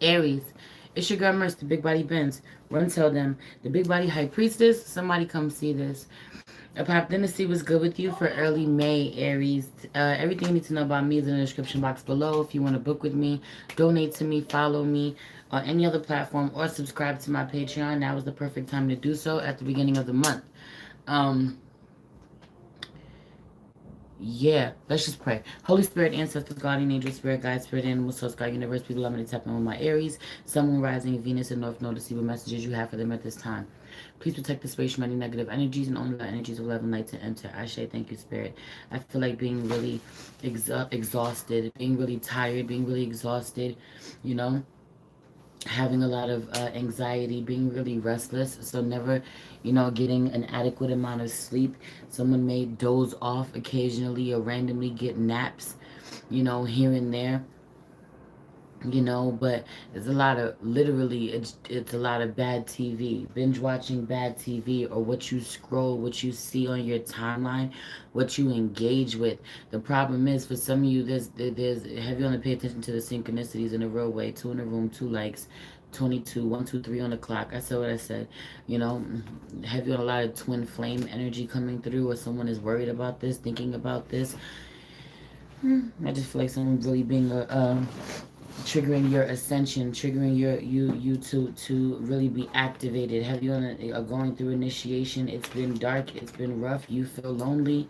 Aries, it's your girl Merce, the Big Body Benz. Run tell them, the Big Body High Priestess, somebody come see this. I popped in to see what's good with you for early May, Aries. Everything you need to know about me is in the description box below. If you want to book with me, donate to me, follow me on any other platform, or subscribe to my Patreon, now is the perfect time to do so at the beginning of the month. Um, Yeah, let's just pray. Holy Spirit, ancestors, guardian angel, spirit, guide, spirit, animal, source, God, universe, people, love me to tap in with my Aries, Sun, Moon, Rising, Venus, and North Node to see what messages you have for them at this time. Please protect the space from any negative energies and only the energies of love and light to enter. I say thank you, Spirit. I feel like being really exhausted, being really tired, being really exhausted, you know having a lot of anxiety, being really restless, so never, getting an adequate amount of sleep. Someone may doze off occasionally or randomly get naps, here and there. But it's a lot of literally it's a lot of bad TV, binge watching bad TV, or what you scroll, what you see on your timeline, what you engage with. The problem is for some of you, there's have you on to pay attention to the synchronicities in a real way. Two in a room, two likes, 22, 1, 2, 3 on the clock. I said what I said. You know, have you on a lot of twin flame energy coming through, or someone is worried about this, thinking about this. I just feel like someone really being triggering your ascension, triggering you to really be activated. Have you on a going through initiation? It's been dark, it's been rough. You feel lonely.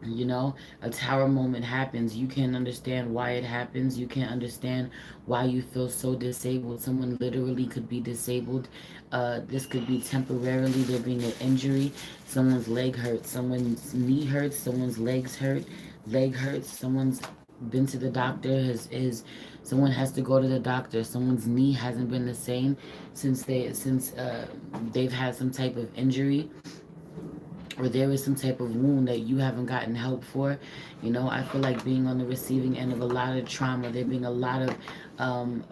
A tower moment happens. You can't understand why it happens. You can't understand why you feel so disabled. Someone literally could be disabled. This could be temporarily there being an injury. Someone's leg hurts, someone's knee hurts, someone's leg hurts, someone's been to the doctor, is someone has to go to the doctor. Someone's knee hasn't been the same since they've had some type of injury, or there is some type of wound that you haven't gotten help for. I feel like being on the receiving end of a lot of trauma. There being a lot of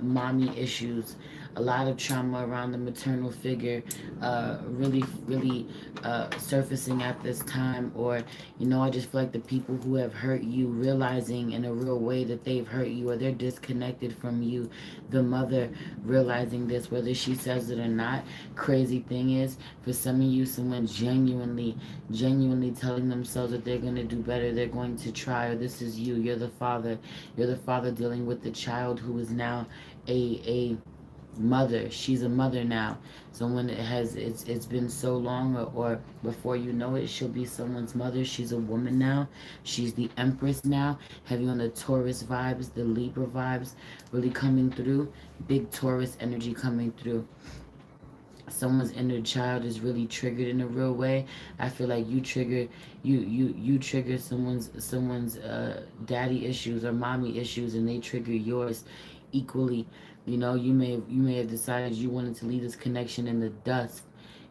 mommy issues, a lot of trauma around the maternal figure, really surfacing at this time. Or, I just feel like the people who have hurt you realizing in a real way that they've hurt you, or they're disconnected from you. The mother realizing this, whether she says it or not. Crazy thing is, for some of you, someone genuinely telling themselves that they're going to do better, they're going to try, or this is you, you're the father dealing with the child who is now a mother. She's a mother now. Someone that has, it's been so long, or before you know it, she'll be someone's mother. She's a woman now. She's the empress now. Heavy on the Taurus vibes, the Libra vibes really coming through. Big Taurus energy coming through. Someone's inner child is really triggered in a real way. I feel like you trigger someone's daddy issues or mommy issues, and they trigger yours equally. You may have decided you wanted to leave this connection in the dust.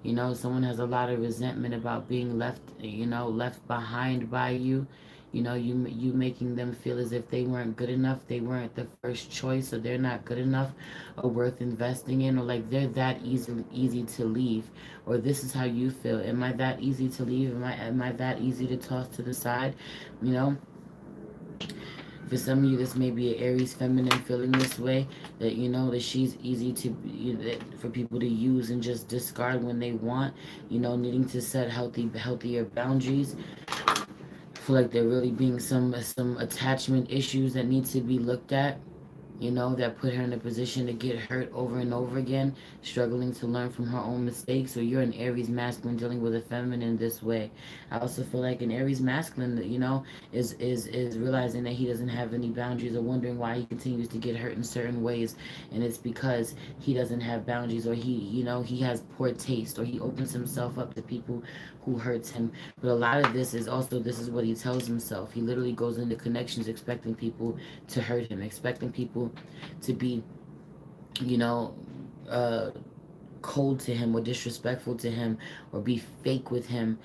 Someone has a lot of resentment about being left behind by you. You making them feel as if they weren't good enough, they weren't the first choice, or they're not good enough, or worth investing in, or like they're that easy to leave. Or this is how you feel. Am I that easy to leave? Am I that easy to toss to the side? You know, for some of you, this may be an Aries feminine feeling this way, that that she's easy to for people to use and just discard when they want. Needing to set healthier boundaries. I feel like there really being some attachment issues that need to be looked at, that put her in a position to get hurt over and over again, struggling to learn from her own mistakes. Or you're an Aries masculine dealing with a feminine this way. I also feel like an Aries masculine, is realizing that he doesn't have any boundaries, or wondering why he continues to get hurt in certain ways, and it's because he doesn't have boundaries, or he has poor taste, or he opens himself up to people who hurts him. But a lot of this is also, this is what he tells himself. He literally goes into connections expecting people to hurt him, expecting people to be, you know, uh, cold to him, or disrespectful to him, or be fake with him.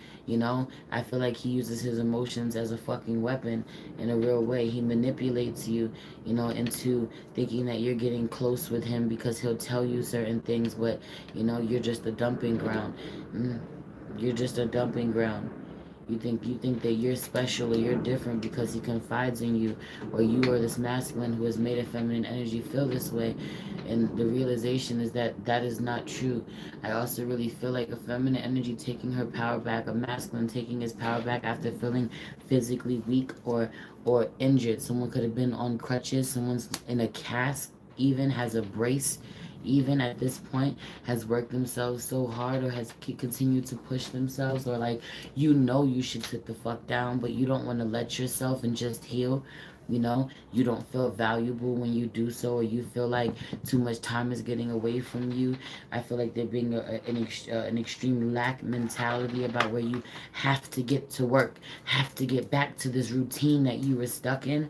I feel like he uses his emotions as a fucking weapon in a real way. He manipulates you, into thinking that you're getting close with him, because he'll tell you certain things, but you're just a dumping ground. You're just a dumping ground. You think that you're special or you're different because he confides in you, or you are this masculine who has made a feminine energy feel this way. And the realization is that that is not true. I also really feel like a feminine energy taking her power back, a masculine taking his power back after feeling physically weak or injured. Someone could have been on crutches, someone's in a cast, even has a brace, even at this point has worked themselves so hard or has continued to push themselves, or like, you should sit the fuck down, but you don't want to let yourself and just heal. You don't feel valuable when you do so, or you feel like too much time is getting away from you. I feel like there being an extreme lack mentality about where you have to get to work, have to get back to this routine that you were stuck in.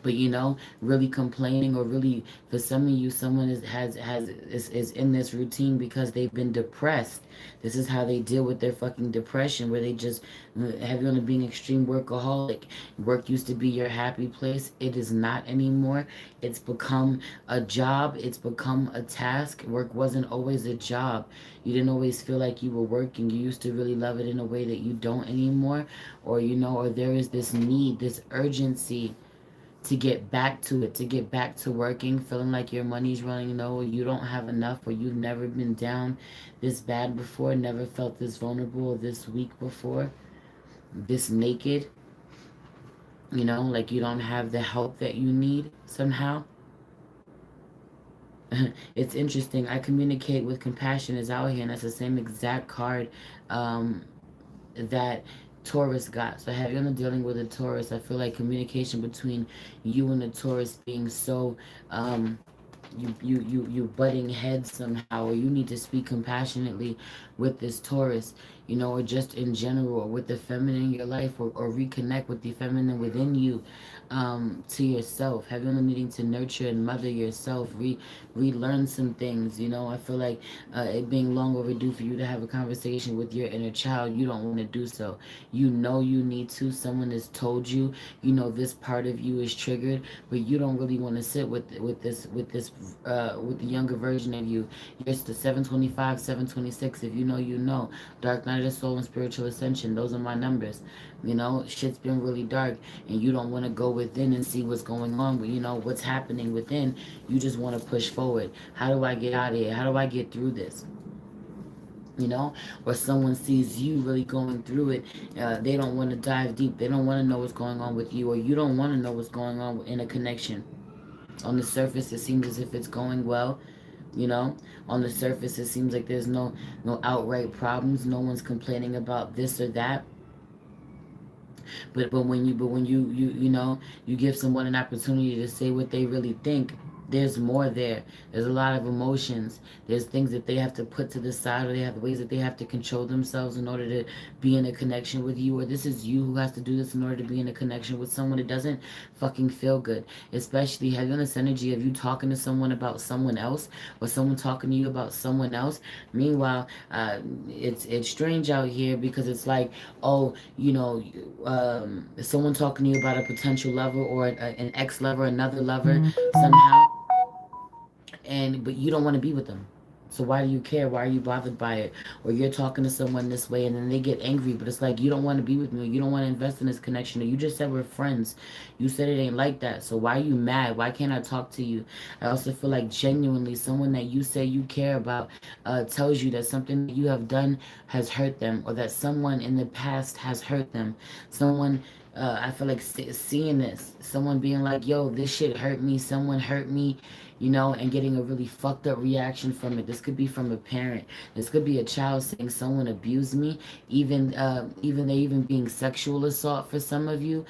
But really complaining, or really, for some of you, someone is in this routine because they've been depressed. This is how they deal with their fucking depression, where they just have you on being extreme workaholic. Work used to be your happy place. It is not anymore. It's become a job. It's become a task. Work wasn't always a job. You didn't always feel like you were working. You used to really love it in a way that you don't anymore. Or there is this need, this urgency to get back to it, to get back to working, feeling like your money's running low, or you don't have enough, or you've never been down this bad before, never felt this vulnerable or this weak before, this naked, like you don't have the help that you need somehow. It's interesting. I communicate with compassion is out here, and that's the same exact card um, that Taurus got. So have you on dealing with a Taurus, I feel like communication between you and the Taurus being so you butting heads somehow, or you need to speak compassionately with this Taurus, or just in general, or with the feminine in your life, or reconnect with the feminine within you, to yourself. Have you needing to nurture and mother yourself, relearn some things. I feel like it being long overdue for you to have a conversation with your inner child. You don't want to do so. You need to. Someone has told you, this part of you is triggered, but you don't really want to sit with the younger version of you. You're the 725, 726. If you know, you know. Dark night of the soul and spiritual ascension. Those are my numbers. Shit's been really dark, and you don't want to go within and see what's going on. But what's happening within. You just want to push forward. How do I get out of here? How do I get through this? Or someone sees you really going through it. They don't want to dive deep. They don't want to know what's going on with you, or you don't want to know what's going on in a connection. On the surface, it seems as if it's going well. You know, on the surface, it seems like there's no outright problems. No one's complaining about this or that. But when you give someone an opportunity to say what they really think, there's more there. There's a lot of emotions. There's things that they have to put to the side, or they have ways that they have to control themselves in order to be in a connection with you. Or this is you who has to do this in order to be in a connection with someone. It doesn't fucking feel good. Especially having this energy of you talking to someone about someone else, or someone talking to you about someone else. Meanwhile, it's strange out here because it's like, oh, someone talking to you about a potential lover, or an ex-lover, another lover somehow, but you don't want to be with them. So why do you care? Why are you bothered by it? Or you're talking to someone this way and then they get angry, but it's like, you don't want to be with me, or you don't want to invest in this connection, or you just said we're friends. You said it ain't like that. So why are you mad? Why can't I talk to you? I also feel like genuinely someone that you say you care about tells you that something that you have done has hurt them, or that someone in the past has hurt them. Someone I feel like seeing this, someone being like, yo, this shit hurt me, someone hurt me, and getting a really fucked up reaction from it. This could be from a parent. This could be a child saying someone abused me, even being sexual assault for some of you,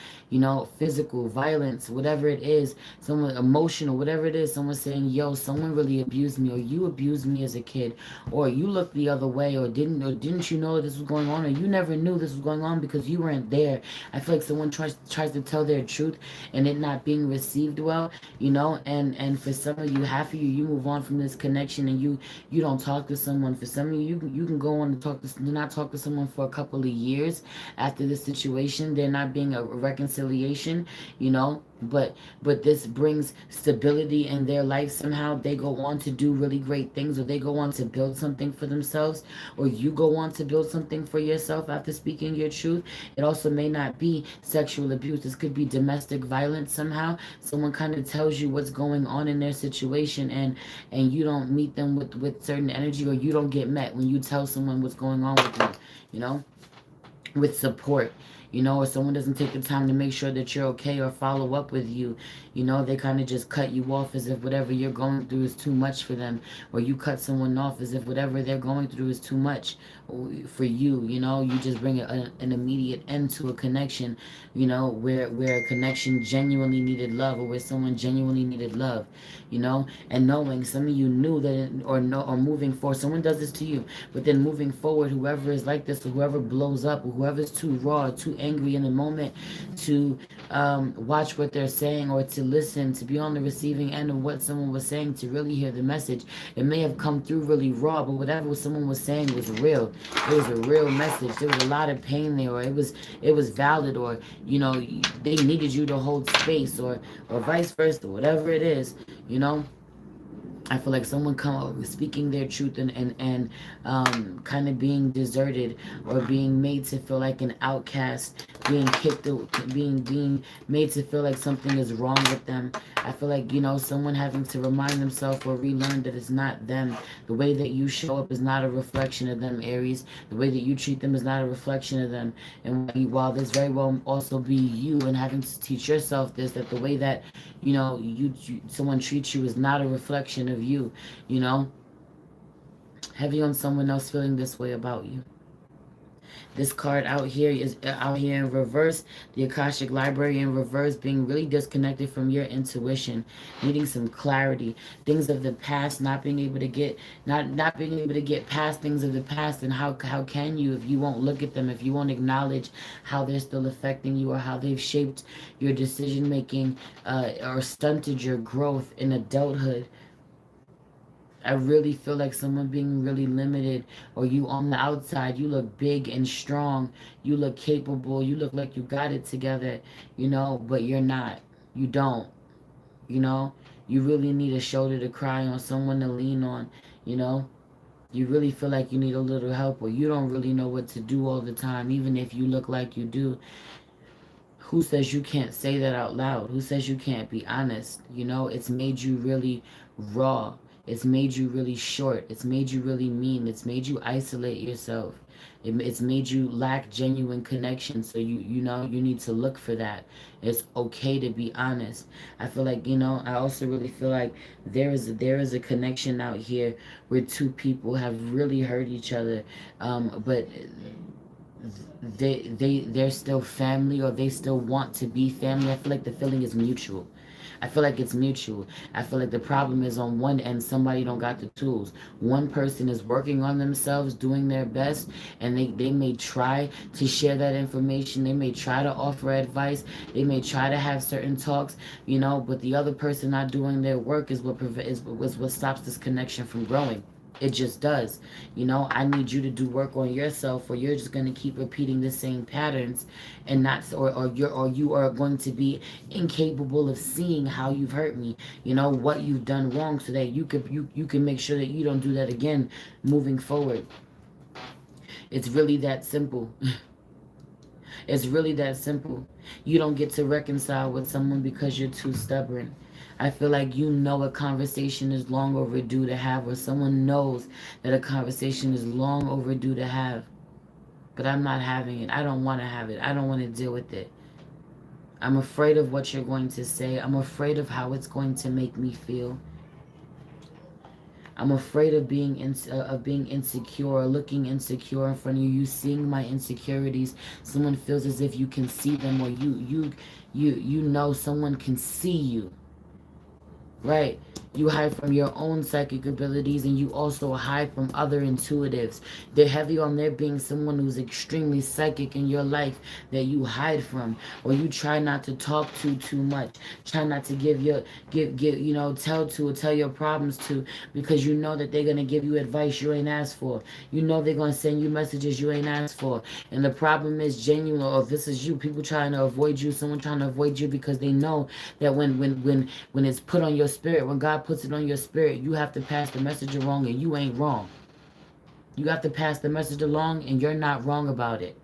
physical violence, whatever it is, someone emotional, whatever it is, someone saying, yo, someone really abused me, or you abused me as a kid, or you looked the other way, or didn't you know this was going on, or you never knew this was going on because you weren't there. I feel like someone tries to tell their truth and it not being received well, and for some of you, half of you move on from this connection, and you don't talk to someone. For some of you, you can go on to do not talk to someone for a couple of years after this situation, there not being a reconciliation, you know but this brings stability in their life. Somehow they go on to do really great things, or they go on to build something for themselves, or you go on to build something for yourself after speaking your truth. It also may not be sexual abuse. This could be domestic violence. Somehow someone kind of tells you what's going on in their situation, and you don't meet them with certain energy, or you don't get met when you tell someone what's going on with them, you know, with support, or someone doesn't take the time to make sure that you're okay or follow up with you. They kind of just cut you off as if whatever you're going through is too much for them, or you cut someone off as if whatever they're going through is too much for you. You just bring an immediate end to a connection, where a connection genuinely needed love, or where someone genuinely needed love, and knowing some of you knew that, or moving forward, someone does this to you, but then moving forward, whoever is like this, or whoever blows up, or whoever's too raw, too angry in the moment to watch what they're saying, or to listen, to be on the receiving end of what someone was saying, to really hear the message. It may have come through really raw, but whatever someone was saying was real. It was a real message. There was a lot of pain there, or it was valid, or they needed you to hold space, or vice versa, whatever it is. I feel like someone come up speaking their truth, and kind of being deserted, or being made to feel like an outcast, being kicked, being made to feel like something is wrong with them. I feel like someone having to remind themselves or relearn that it's not them. The way that you show up is not a reflection of them, Aries. The way that you treat them is not a reflection of them. And while this very well also be you, and having to teach yourself this, that the way that someone treats you is not a reflection of you. Heavy on someone else feeling this way about you. This card out here is out here in reverse. The Akashic Library in reverse, being really disconnected from your intuition, needing some clarity. Things of the past, not being able to get past things of the past. And how can you, if you won't look at them, if you won't acknowledge how they're still affecting you, or how they've shaped your decision making, or stunted your growth in adulthood. I really feel like someone being really limited, or you on the outside, you look big and strong, you look capable, you look like you got it together, but you're not. You don't, you know. You really need a shoulder to cry on, someone to lean on, you know. You really feel like you need a little help, or you don't really know what to do all the time, even if you look like you do. Who says you can't say that out loud? Who says you can't be honest? It's made you really raw. It's made you really short. It's made you really mean. It's made you isolate yourself. It's made you lack genuine connection. So you need to look for that. It's okay to be honest. I feel like, I also really feel like there is a connection out here where two people have really hurt each other, but they're still family, or they still want to be family. I feel like the feeling is mutual. I feel like it's mutual. I feel like the problem is on one end, somebody don't got the tools. One person is working on themselves, doing their best, and they may try to share that information. They may try to offer advice. They may try to have certain talks, but the other person not doing their work is what stops this connection from growing. It just does. I need you to do work on yourself, or you're just going to keep repeating the same patterns, and not, or you are going to be incapable of seeing how you've hurt me, what you've done wrong, so that you can make sure that you don't do that again moving forward. It's really that simple. It's really that simple. You don't get to reconcile with someone because you're too stubborn. I feel like a conversation is long overdue to have, or someone knows that a conversation is long overdue to have. But I'm not having it. I don't want to have it. I don't want to deal with it. I'm afraid of what you're going to say. I'm afraid of how it's going to make me feel. I'm afraid of being insecure, looking insecure in front of you. You seeing my insecurities. Someone feels as if you can see them, or someone can see you. Right? You hide from your own psychic abilities, and you also hide from other intuitives. They're heavy on there being someone who's extremely psychic in your life that you hide from, or you try not to talk to too much. Try not to give tell your problems to, because you know that they're gonna give you advice you ain't asked for. You know they're gonna send you messages you ain't asked for. And the problem is genuine, or if this is you, people trying to avoid you, someone trying to avoid you because they know that when it's put on your spirit, when God puts it on your spirit, you have to pass the message along, and you ain't wrong. You have to pass the message along, and you're not wrong about it.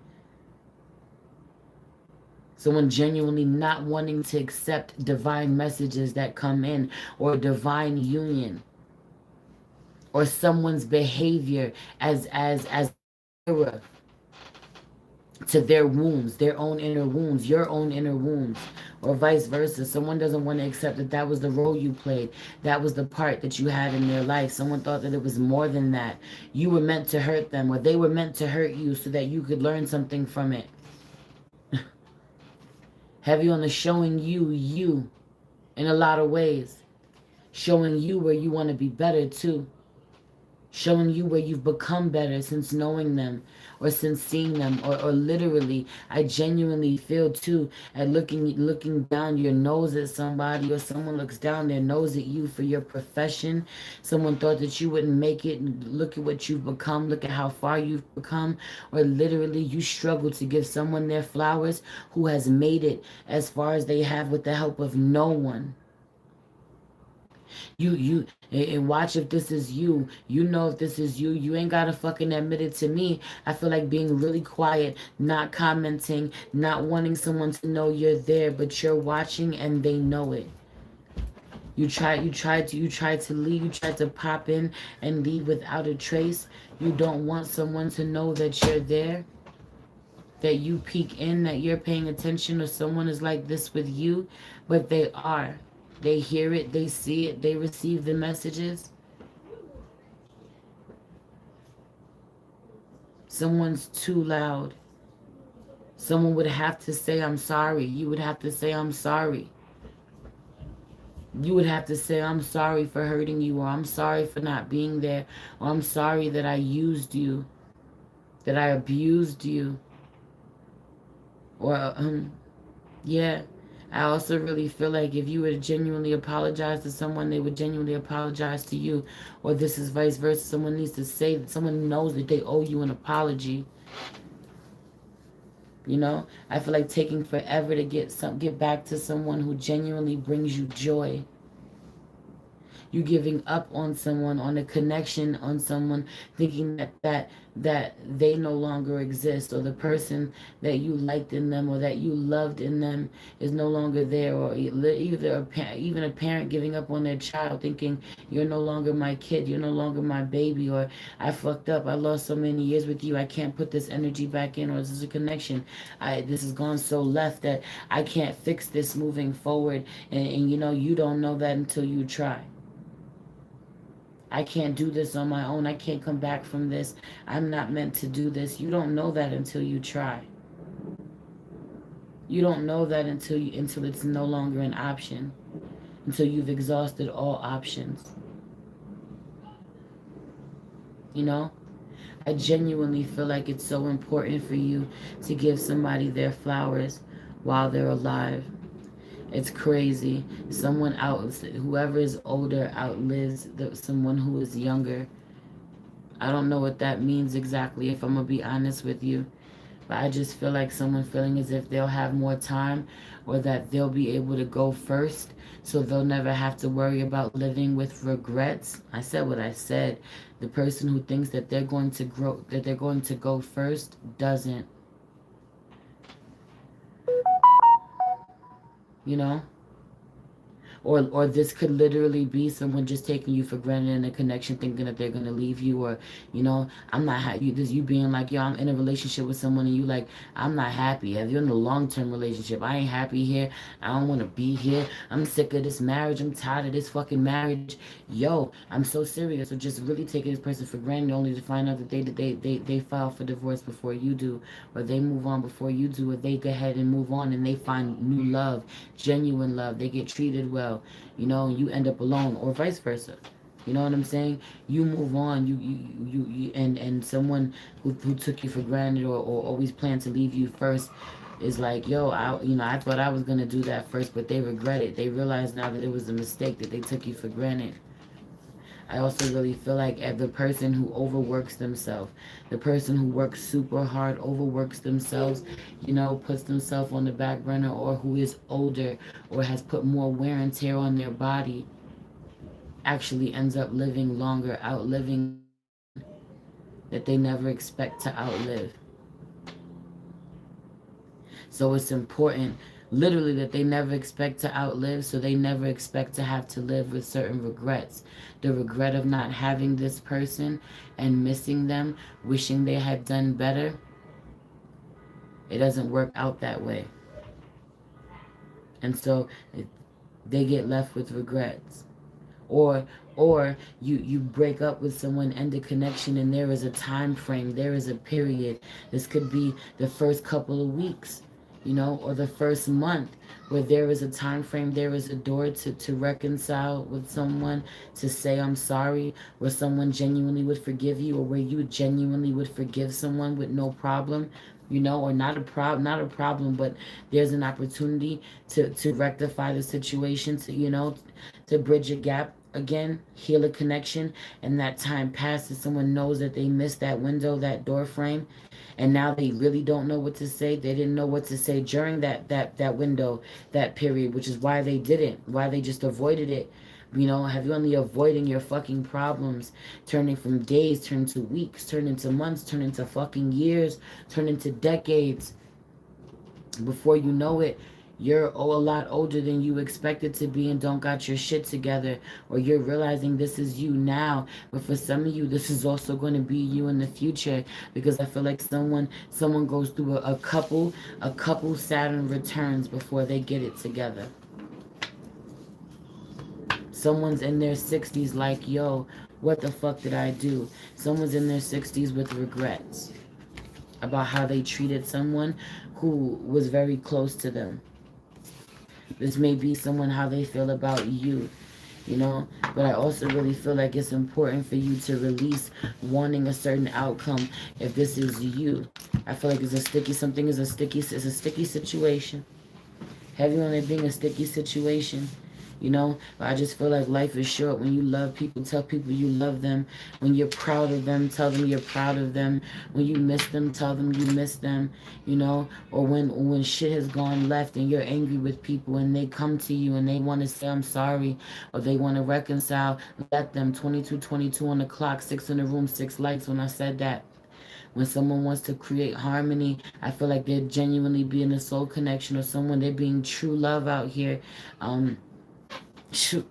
Someone genuinely not wanting to accept divine messages that come in, or divine union, or someone's behavior as a mirror to their wounds, their own inner wounds, your own inner wounds, or vice versa. Someone doesn't want to accept that that was the role you played, that was the part that you had in their life. Someone thought that it was more than that. You were meant to hurt them, or they were meant to hurt you so that you could learn something from it. Heavy on the showing you in a lot of ways, showing you where you want to be better too. Showing you where you've become better since knowing them, or since seeing them, or literally, I genuinely feel too at looking down your nose at somebody, or someone looks down their nose at you for your profession. Someone thought that you wouldn't make it, and look at what you've become, look at how far you've become. Or literally you struggle to give someone their flowers who has made it as far as they have with the help of no one. And watch if this is you. You know if this is you. You ain't gotta fucking admit it to me. I feel like being really quiet, not commenting, not wanting someone to know you're there, but you're watching and they know it. You try to leave, you try to pop in and leave without a trace. You don't want someone to know that you're there, that you peek in, that you're paying attention, or someone is like this with you, but they are. They hear it, they see it, they receive the messages. Someone's too loud. Someone would have to say, I'm sorry. You would have to say, I'm sorry. You would have to say, I'm sorry for hurting you, or I'm sorry for not being there, or I'm sorry that I used you, that I abused you, or, yeah. I also really feel like if you would genuinely apologize to someone, they would genuinely apologize to you. Or this is vice versa. Someone needs to say that someone knows that they owe you an apology. You know, I feel like taking forever to get back to someone who genuinely brings you joy. You giving up on someone, on a connection, on someone, thinking that they no longer exist, or the person that you liked in them or that you loved in them is no longer there. Or even a parent giving up on their child, thinking you're no longer my kid, you're no longer my baby, or I fucked up, I lost so many years with you, I can't put this energy back in, or this is a connection, this has gone so left that I can't fix this moving forward. And you don't know that until you try. I can't do this on my own. I can't come back from this. I'm not meant to do this. You don't know that until you try. You don't know that until it's no longer an option. Until you've exhausted all options. You know? I genuinely feel like it's so important for you to give somebody their flowers while they're alive. It's crazy. Whoever is older outlives someone who is younger. I don't know what that means exactly, if I'm going to be honest with you. But I just feel like someone feeling as if they'll have more time, or that they'll be able to go first, so they'll never have to worry about living with regrets. I said what I said. The person who thinks that they're going to go first doesn't. You know? Or this could literally be someone just taking you for granted in a connection, thinking that they're gonna leave you. Or I'm not happy. You being like, yo, I'm in a relationship with someone, and you like, I'm not happy. If you're in a long-term relationship, I ain't happy here. I don't want to be here. I'm sick of this marriage. I'm tired of this fucking marriage. Yo, I'm so serious. So just really taking this person for granted, only to find out that they file for divorce before you do, or they move on before you do, or they go ahead and move on and they find new love, genuine love. They get treated well. well, you end up alone, or vice versa. You know what I'm saying? You move on. And someone who took you for granted, or always planned to leave you first, is like, yo, I thought I was gonna do that first, but they regret it. They realize now that it was a mistake, that they took you for granted. I also really feel like the person who overworks themselves, the person who works super hard, overworks themselves, puts themselves on the back burner, or who is older or has put more wear and tear on their body, actually ends up living longer, outliving someone that they never expect to outlive. So it's important, literally, that they never expect to outlive, so they never expect to have to live with certain regrets. The regret of not having this person and missing them, wishing they had done better. It doesn't work out that way. And so they get left with regrets. or or you break up with someone, end a connection, and there is a time frame, there is a period. This could be the first couple of weeks, or the first month, where there is a time frame, there is a door to reconcile with someone, to say I'm sorry, where someone genuinely would forgive you, or where you genuinely would forgive someone with no problem, or not a problem, but there's an opportunity to rectify the situation, to bridge a gap again, heal a connection, and that time passes. Someone knows that they missed that window, that door frame, and now they really don't know what to say. They didn't know what to say during that window, that period, which is why they just avoided it. Have you only avoiding your fucking problems, turning from days, turn to weeks, turn into months, turn into fucking years, turn into decades. Before you know it, you're a lot older than you expected to be and don't got your shit together, or you're realizing this is you now, but for some of you this is also going to be you in the future, because I feel like someone goes through a couple Saturn returns before they get it together. Someone's in their 60s like, yo, what the fuck did I do? Someone's in their 60s with regrets about how they treated someone who was very close to them. This may be someone, how they feel about you. But I also really feel like it's important for you to release wanting a certain outcome if this is you. I feel like it's a sticky situation. Heavy on it being a sticky situation. But I just feel like life is short. When you love people, tell people you love them. When you're proud of them, tell them you're proud of them. When you miss them, tell them you miss them. Or when shit has gone left and you're angry with people and they come to you and they want to say I'm sorry, or they want to reconcile, let them. 22:22 on the clock, 6 in the room, 6 lights when I said that. When someone wants to create harmony, I feel like they're genuinely being a soul connection, or someone, they're being true love out here. Shoot,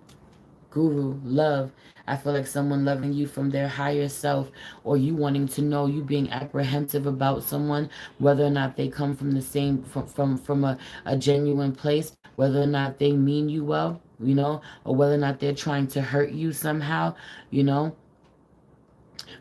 guru, love. I feel like someone loving you from their higher self, or you wanting to know, you being apprehensive about someone, whether or not they come from the same, from a genuine place, whether or not they mean you well, or whether or not they're trying to hurt you somehow, you know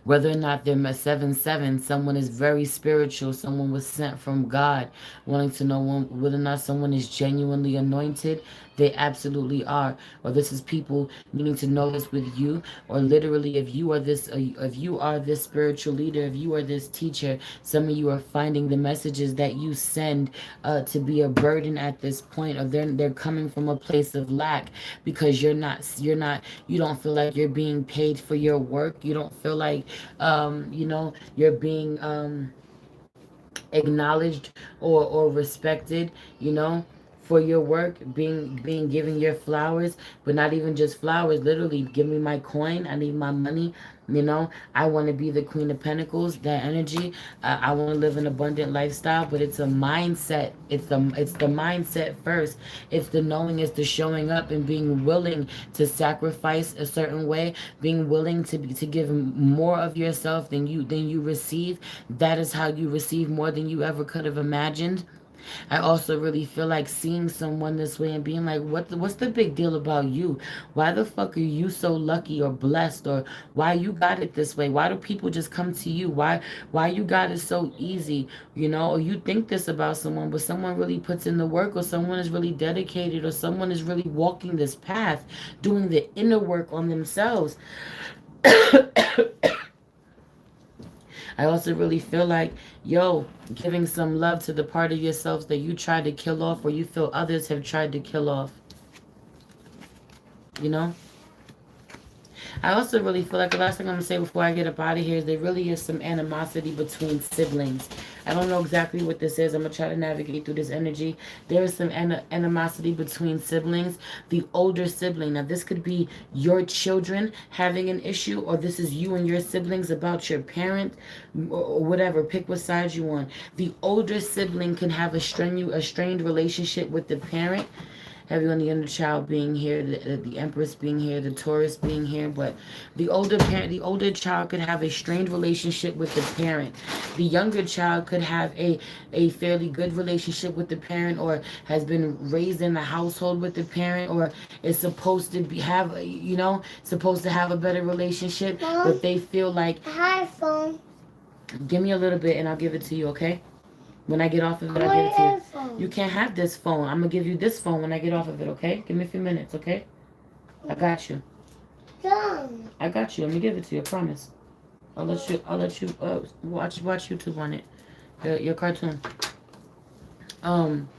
whether or not they're a 7-7, someone is very spiritual, someone was sent from God, wanting to know whether or not someone is genuinely anointed. They absolutely are. Or this is people needing to know this with you, or literally, if you are this spiritual leader, if you are this teacher, some of you are finding the messages that you send to be a burden at this point, or they're coming from a place of lack, because you don't feel like you're being paid for your work. You don't feel like you're being acknowledged or respected, for your work, being given your flowers, but not even just flowers. Literally, give me my coin. I need my money. I want to be the Queen of Pentacles. That energy. I want to live an abundant lifestyle, but it's a mindset. It's the mindset first. It's the knowing. It's the showing up and being willing to sacrifice a certain way. Being willing to give more of yourself than you receive. That is how you receive more than you ever could have imagined. I also really feel like seeing someone this way and being like, what's the big deal about you? Why the fuck are you so lucky or blessed, or why you got it this way? Why do people just come to you? Why you got it so easy? You know, or you think this about someone, but someone really puts in the work, or someone is really dedicated, or someone is really walking this path, doing the inner work on themselves. I also really feel like, yo, giving some love to the part of yourselves that you tried to kill off or you feel others have tried to kill off. You know? I also really feel like the last thing I'm going to say before I get up out of here is there really is some animosity between siblings. I don't know exactly what this is. I'm going to try to navigate through this energy. There is some animosity between siblings. The older sibling. Now, this could be your children having an issue, or this is you and your siblings about your parent, or whatever. Pick what side you want. The older sibling can have a strained relationship with the parent. Everyone, the inner child being here, the empress being here, the Taurus being here, but the older child could have a strained relationship with the parent. The younger child could have a fairly good relationship with the parent, or has been raised in the household with the parent, or is supposed to supposed to have a better relationship, Mom, but they feel like, I have a phone. Give me a little bit and I'll give it to you, okay? When I get off of it, I'll give it to you. Phone. You can't have this phone. I'm gonna give you this phone when I get off of it, okay? Give me a few minutes, okay? I got you. I got you. Let me give it to you. I promise. I'll let you watch YouTube on it. Your cartoon. Um,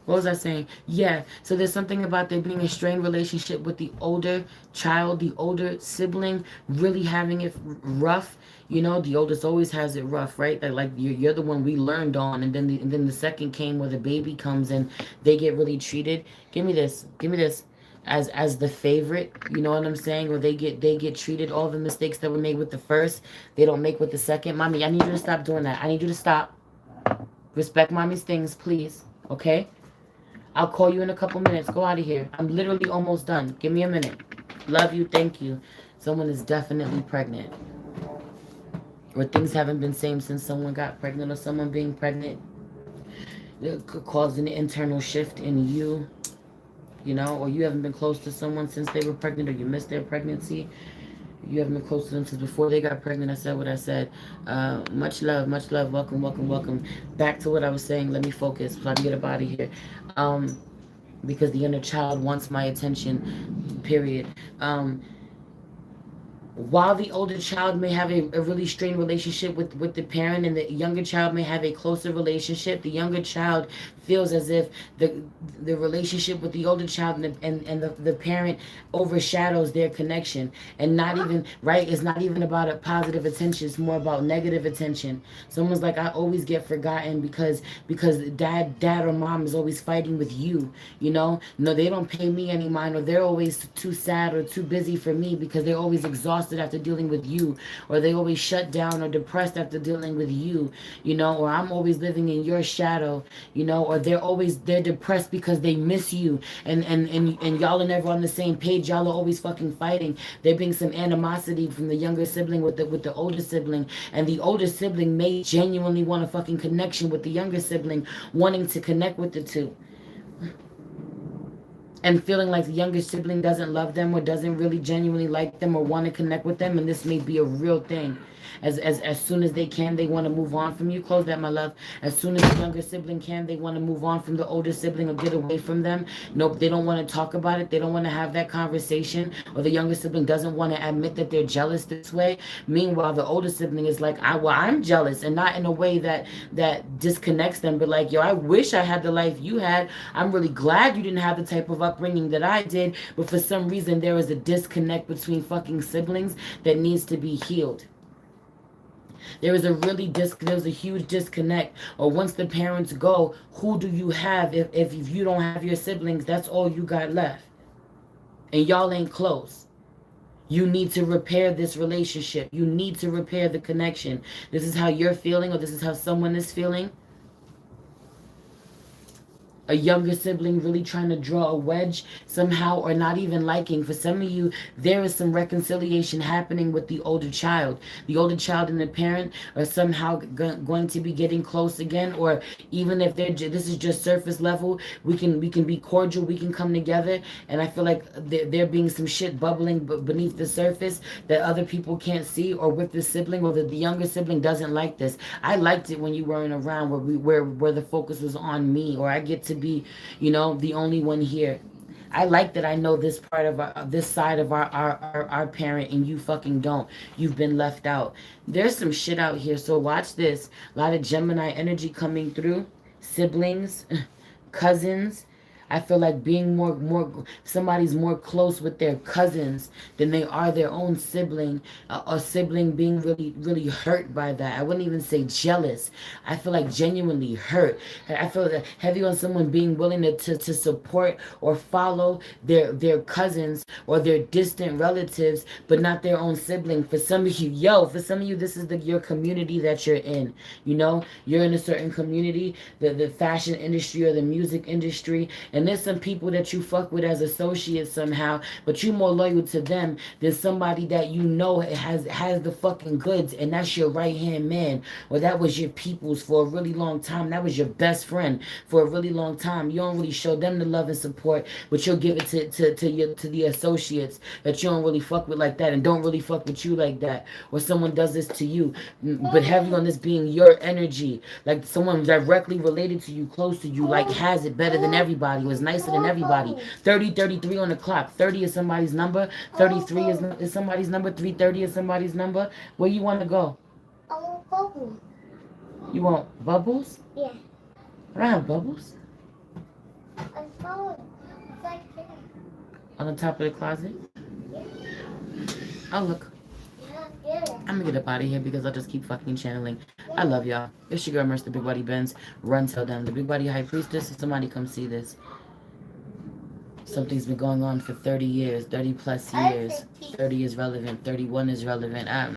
what was I saying? Yeah, so there's something about there being a strained relationship with the older child, the older sibling, really having it rough. You know, the oldest always has it rough, right? Like you're the one we learned on, and then the second came where the baby comes and they get really treated. Give me this. Give me this. As the favorite, you know what I'm saying? Or they get treated, all the mistakes that were made with the first, they don't make with the second. Mommy, I need you to stop doing that. I need you to stop. Respect mommy's things, please. Okay? I'll call you in a couple minutes. Go out of here. I'm literally almost done. Give me a minute. Love you. Thank you. Someone is definitely pregnant. Or things haven't been same since someone got pregnant, or someone being pregnant could cause an internal shift in you. You know, or you haven't been close to someone since they were pregnant, or you missed their pregnancy. You haven't been close to them since before they got pregnant. I said what I said. Much love, much love. Welcome, welcome, welcome. Back to what I was saying. Let me focus so I can get up out of here. Because the inner child wants my attention, period. While the older child may have a really strained relationship with the parent, and the younger child may have a closer relationship, the younger child feels as if the relationship with the older child and the parent overshadows their connection. And not even, right, it's not even about a positive attention, it's more about negative attention. Someone's like, I always get forgotten because dad or mom is always fighting with you, you know? No, they don't pay me any mind, or they're always too sad or too busy for me because they're always exhausted after dealing with you, or they always shut down or depressed after dealing with you, you know? Or I'm always living in your shadow, you know? Or they're depressed because they miss you, and y'all are never on the same page. Y'all are always fucking fighting. There being some animosity from the younger sibling with the older sibling, and the older sibling may genuinely want a fucking connection with the younger sibling, wanting to connect with the two, and feeling like the younger sibling doesn't love them, or doesn't really genuinely like them, or want to connect with them. And this may be a real thing. As soon as they can, they want to move on from you. Close that, my love. As soon as the younger sibling can, they want to move on from the older sibling or get away from them. Nope, they don't want to talk about it. They don't want to have that conversation. Or the younger sibling doesn't want to admit that they're jealous this way. Meanwhile, the older sibling is like, I'm jealous, and not in a way that disconnects them, but like, yo, I wish I had the life you had. I'm really glad you didn't have the type of upbringing that I did. But for some reason, there is a disconnect between fucking siblings that needs to be healed. There was a huge disconnect. Or once the parents go, who do you have if you don't have your siblings? That's all you got left. And y'all ain't close. You need to repair this relationship. You need to repair the connection. This is how you're feeling, or this is how someone is feeling. a younger sibling really trying to draw a wedge somehow, or not even liking. For some of you, there is some reconciliation happening with the older child. The older child and the parent are somehow going to be getting close again, or even if this is just surface level, we can be cordial, we can come together. And I feel like there being some shit bubbling beneath the surface that other people can't see, or with the sibling, or the younger sibling doesn't like this. I liked it when you weren't around, where the focus was on me, or I get to be, the only one here. I like that I know this part of this side of our parent, and you fucking don't. You've been left out. There's some shit out here, so watch this. A lot of Gemini energy coming through. Siblings, cousins. I feel like being more somebody's more close with their cousins than they are their own sibling. A sibling being really hurt by that. I wouldn't even say jealous. I feel like genuinely hurt. I feel that heavy on someone being willing to support or follow their cousins or their distant relatives, but not their own sibling. For some of you, this is your community that you're in. You're in a certain community, the fashion industry or the music industry, and there's some people that you fuck with as associates somehow, but you're more loyal to them than somebody that has the fucking goods, and that's your right hand man, or that was your peoples for a really long time. That was your best friend for a really long time. You don't really show them the love and support, but you'll give it to the associates that you don't really fuck with like that, and don't really fuck with you like that. Or someone does this to you, but heavy on this being your energy, like someone directly related to you, close to you, like has it better than everybody, was nicer than everybody. 3033 on the clock. 30 is somebody's number. 33 is somebody's number. 330 is somebody's number. Where you want to go? I want bubbles. You want bubbles? Yeah. I don't have bubbles. I saw it. It's like there. On the top of the closet? Yeah. Oh, look. Yeah. I'm gonna get up out of here because I'll just keep fucking channeling. I love y'all. It's your girl, Merce, the Big Body Benz. Run, tell them. The Big Body High Priestess. If somebody come see this. Something's been going on for 30 years, 30 plus years. 30 is relevant, 31 is relevant. I don't know.